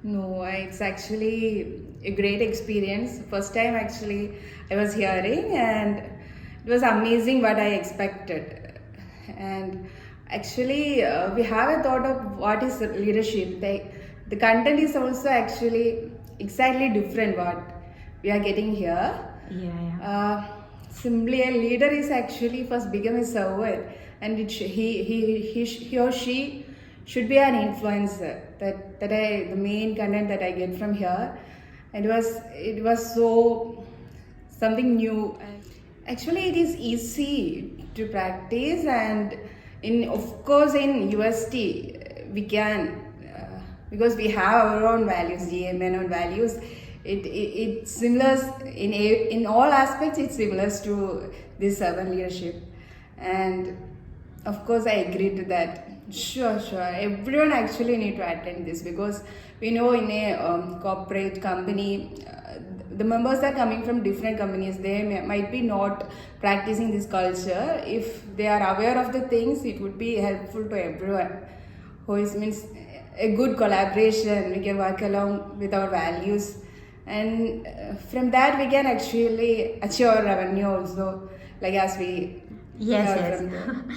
No, it's actually a great experience. First time actually I was hearing, and it was amazing what I expected. And actually, we have a thought of what is leadership. The content is also actually exactly different what we are getting here. Uh, Simply a leader is actually first become a servant, and he or she should be an influencer. The main content that I get from here, it was so something new. And actually, it is easy to practice, and in of course in UST we can because we have our own values, GMN own values. It's similar in all aspects. It's similar to this servant leadership, and of course I agree to that. Sure. Everyone actually need to attend this because we know in a corporate company, the members are coming from different companies. They might be not practicing this culture. If they are aware of the things, it would be helpful to everyone. Who is means a good collaboration. We can work along with our values, and from that we can actually achieve our revenue also. Like as we Yes, heard yes. from the